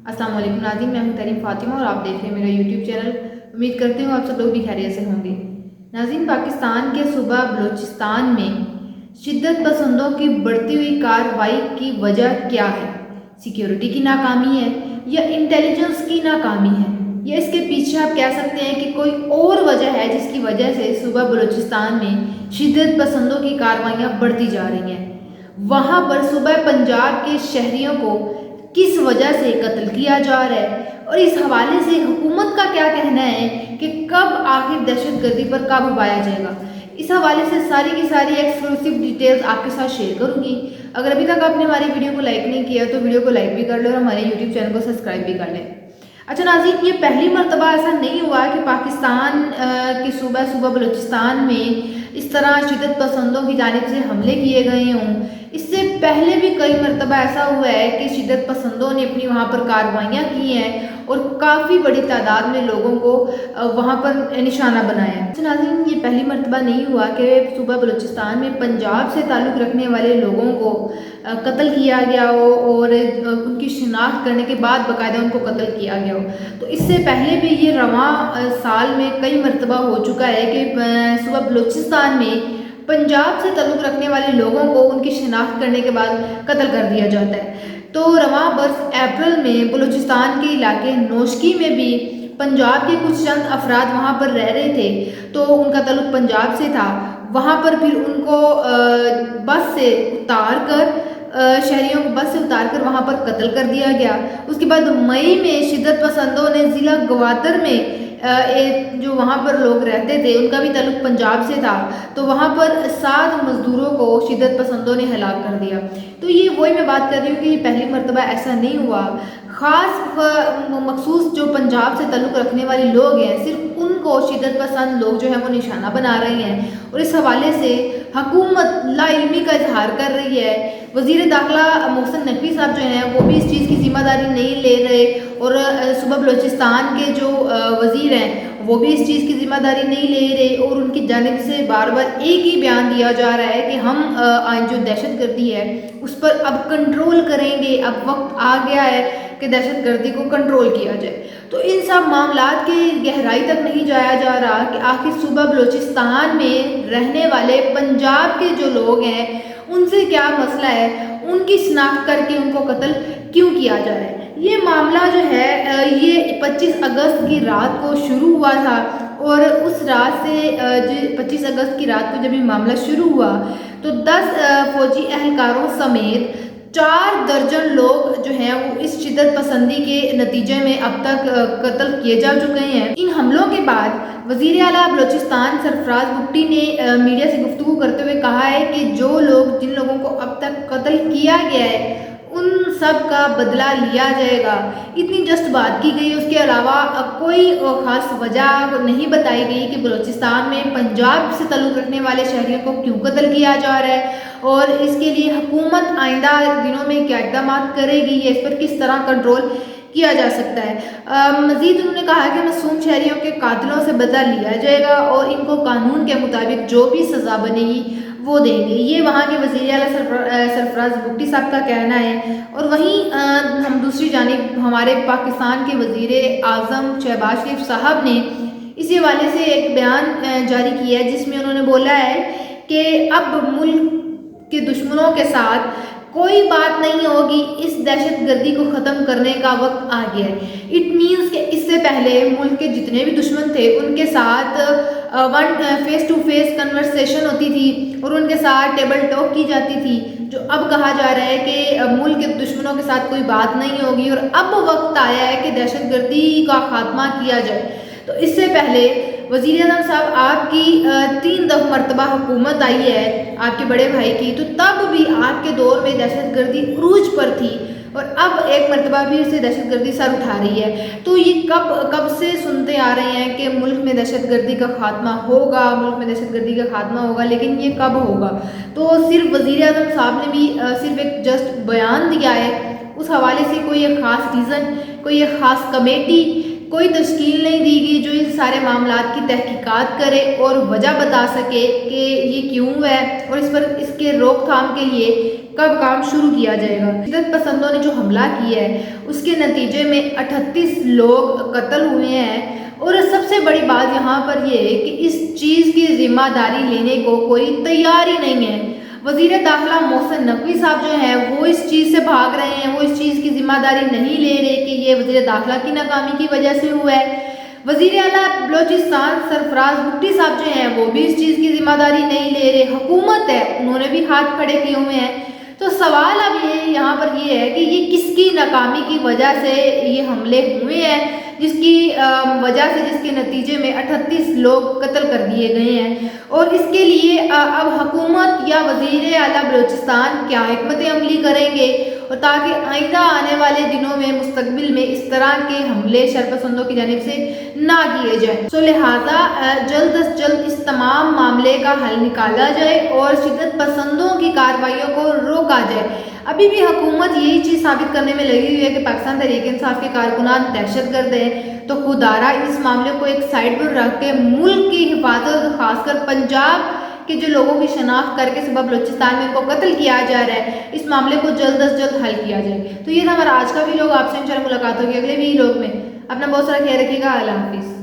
अस्सलाम वालेकुम नाज़रीन, मैं हूं तरीम फातिमा और आप देख रहे हैं मेरा यूट्यूब चैनल। उम्मीद करती हूँ आप सब लोग भी खैरियत से होंगे। नाज़रीन, पाकिस्तान के सूबा बलूचिस्तान में शिद्दत पसंदों की बढ़ती हुई कार्रवाई की वजह क्या है? सिक्योरिटी की नाकामी है या इंटेलिजेंस की नाकामी है, या इसके पीछे आप कह सकते हैं कि कोई और वजह है जिसकी वजह से सूबा बलूचिस्तान में शिद्दत पसंदों की कार्रवाइयाँ बढ़ती जा रही हैं। वहाँ पर सूबा पंजाब के शहरियों को किस वजह से कत्ल किया जा रहा है, और इस हवाले से हुकूमत का क्या कहना है कि कब आखिर दहशतगर्दी पर काबू पाया जाएगा। इस हवाले से सारी की सारी एक्सक्लूसिव डिटेल्स आपके साथ शेयर करूंगी। अगर अभी तक आपने हमारी वीडियो को लाइक नहीं किया तो वीडियो को लाइक भी कर लें और हमारे यूट्यूब चैनल को सब्सक्राइब भी कर लें। अच्छा नाज़रीन, ये पहली मरतबा ऐसा नहीं हुआ कि पाकिस्तान के सूबा बलूचिस्तान में इस तरह शिद्दत पसंदों की जानिब से हमले किए गए हों। इससे पहले भी कई मरतबा ऐसा हुआ है कि शिद्दत पसंदों ने अपनी वहाँ पर कार्रवाइयाँ की हैं और काफ़ी बड़ी तादाद में लोगों को वहाँ पर निशाना बनाया है। तो नाज़रीन, ये पहली मरतबा नहीं हुआ कि सूबा बलूचिस्तान में पंजाब से ताल्लुक़ रखने वाले लोगों को कत्ल किया गया हो और उनकी शिनाख्त करने के बाद बाकायदा उनको कत्ल किया गया हो। तो इससे पहले भी ये रवां साल में कई मरतबा हो चुका है कि सूबा बलूचिस्तान में पंजाब से ताल्लुक़ रखने वाले लोगों को उनकी शिनाख्त करने के बाद कत्ल कर दिया जाता है। तो रवां बरस अप्रैल में बलूचिस्तान के इलाके नौशकी में भी पंजाब के कुछ चंद अफराद वहाँ पर रह रहे थे, तो उनका ताल्लुक़ पंजाब से था। वहाँ पर फिर उनको बस से उतार कर शहरियों को बस से उतार कर वहाँ पर कत्ल कर दिया गया। उसके बाद मई में शिद्दत पसंदों ने ज़िला गवादर में जो वहाँ पर लोग रहते थे उनका भी ताल्लुक़ पंजाब से था, तो वहाँ पर 7 मज़दूरों को शिद्दत पसंदों ने हलाक कर दिया। तो ये वही मैं बात कर रही हूँ कि ये पहली मरतबा ऐसा नहीं हुआ। ख़ास मखसूस जो पंजाब से ताल्लुक़ रखने वाले लोग हैं, सिर्फ उनको शिद्दत पसंद लोग जो हैं वो निशाना बना रहे हैं और इस हवाले से हुकूमत लाइल्मी का इजहार कर रही है। वज़ीर दाखिला मोहसिन नकवी साहब जो हैं वो भी इस चीज़ की ज़िम्मेदारी नहीं ले रहे और सूबा बलूचिस्तान के जो वज़ीर हैं वो भी इस चीज़ की ज़िम्मेदारी नहीं ले रहे और उनकी जानिब से बार बार एक ही बयान दिया जा रहा है कि हम जो दहशतगर्दी है उस पर अब कंट्रोल करेंगे, अब वक्त आ गया है कि दहशतगर्दी को कंट्रोल किया जाए। तो इन सब मामलात के गहराई तक नहीं जाया जा रहा कि आखिर सूबा बलूचिस्तान में रहने वाले पंजाब के जो लोग हैं उनसे क्या मसला है, उनकी शिनाख्त करके उनको कत्ल क्यों किया जा रहा है। ये मामला जो है ये 25 अगस्त की रात को शुरू हुआ था और उस रात से जो 25 अगस्त की रात को जब ये मामला शुरू हुआ तो 10 फौजी एहलकारों समेत 4 दर्जन लोग जो हैं वो इस शिद्दत पसंदी के नतीजे में अब तक कत्ल किए जा चुके हैं। इन हमलों के बाद वज़ीर आला बलूचिस्तान सरफराज बुट्टी ने मीडिया से गुफ्तगू करते हुए कहा है कि जिन लोगों को अब तक कत्ल किया गया है उन सब का बदला लिया जाएगा। इतनी जस्ट बात की गई, उसके अलावा कोई ख़ास वजह नहीं बताई गई कि बलूचिस्तान में पंजाब से ताल्लुक़ रखने वाले शहरियों को क्यों कत्ल किया जा रहा है और इसके लिए हुकूमत आइंदा दिनों में क्या इक़दाम करेगी या इस पर किस तरह कंट्रोल किया जा सकता है। मज़ीद उन्होंने कहा कि मासूम शहरियों के कातिलों से बदला लिया जाएगा और इनको कानून के मुताबिक जो भी सज़ा बनेगी वो देंगे। ये वहाँ के वज़ीर आला सरफराज बुट्टी साहब का कहना है। और वहीं हम दूसरी जानिब हमारे पाकिस्तान के वज़ीर आज़म शहबाज शरीफ साहब ने इसी हवाले से एक बयान जारी किया है जिसमें उन्होंने बोला है कि अब मुल्क के दुश्मनों के साथ कोई बात नहीं होगी, इस दहशतगर्दी को ख़त्म करने का वक्त आ गया है। इट मीन्स कि इससे पहले मुल्क के जितने भी दुश्मन थे उनके साथ फेस टू फेस कन्वर्सेशन होती थी और उनके साथ टेबल टॉक की जाती थी। जो अब कहा जा रहा है कि मुल्क के दुश्मनों के साथ कोई बात नहीं होगी और अब वक्त आया है कि दहशतगर्दी का खात्मा किया जाए। तो इससे पहले वज़ीर आज़म साहब आपकी 3 मरतबा हुकूमत आई है आपके बड़े भाई की, तो तब भी आपके दौर में दहशतगर्दी उरूज पर थी और अब एक मरतबा भी उसे दहशतगर्दी सर उठा रही है। तो ये कब से सुनते आ रहे हैं कि मुल्क में दहशतगर्दी का खात्मा होगा, मुल्क में दहशतगर्दी का खात्मा होगा, लेकिन ये कब होगा। तो सिर्फ वज़ीर आज़म साहब ने भी सिर्फ एक जस्ट बयान दिया है, उस हवाले से कोई एक ख़ास रीज़न, कोई एक ख़ास कमेटी, कोई तश्कील नहीं दी गई जो इन सारे मामलात की तहकीकात करे और वजह बता सके कि ये क्यों है और इस पर इसके रोकथाम के लिए کا کام شروع کیا جائے گا۔ شدت پسندوں نے جو حملہ کیا ہے اس کے نتیجے میں 38 لوگ قتل ہوئے ہیں، اور سب سے بڑی بات یہاں پر یہ ہے کہ اس چیز کی ذمہ داری لینے کو کوئی تیار ہی نہیں ہے۔ وزیر داخلہ محسن نقوی صاحب جو ہیں وہ اس چیز سے بھاگ رہے ہیں، وہ اس چیز کی ذمہ داری نہیں لے رہے کہ یہ وزیر داخلہ کی ناکامی کی وجہ سے ہوا ہے۔ وزیر اعلیٰ بلوچستان سرفراز بھٹی صاحب جو ہیں وہ بھی اس چیز کی ذمہ داری نہیں لے رہے، حکومت ہے انہوں نے بھی ہاتھ کھڑے کیے ہوئے ہیں۔ تو سوال اب یہاں پر یہ ہے کہ یہ کس کی ناکامی کی وجہ سے یہ حملے ہوئے ہیں، جس کی وجہ سے جس کے نتیجے میں 38 لوگ قتل کر دیے گئے ہیں، اور اس کے لیے اب حکومت یا وزیر اعلیٰ بلوچستان کیا حکمت عملی کریں گے، اور تاکہ آئندہ آنے والے دنوں میں مستقبل میں اس طرح کے حملے شرپسندوں کی جانب سے نہ کیے جائیں۔ لہٰذا جلد از جلد اس تمام معاملے کا حل نکالا جائے اور شدت پسندوں کی کارروائیوں کو روکا جائے۔ ابھی بھی حکومت یہی چیز ثابت کرنے میں لگی ہوئی ہے کہ پاکستان تحریک انصاف کے کارکنان دہشت گرد ہیں، تو خدارہ اس معاملے کو ایک سائڈ پر رکھ کے ملک کی حفاظت، خاص کر پنجاب کے جو لوگوں کی شناخت کر کے صوبہ بلوچستان میں ان کو قتل کیا جا رہا ہے، اس معاملے کو جلد از جلد حل کیا جائے۔ تو یہ تھا ہمارا آج کا ویلوگ، آپ سے انشاءاللہ ملاقات ہوگی اگلے ویلوگ میں۔ اپنا بہت سارا خیال رکھیے گا، اللہ حافظ۔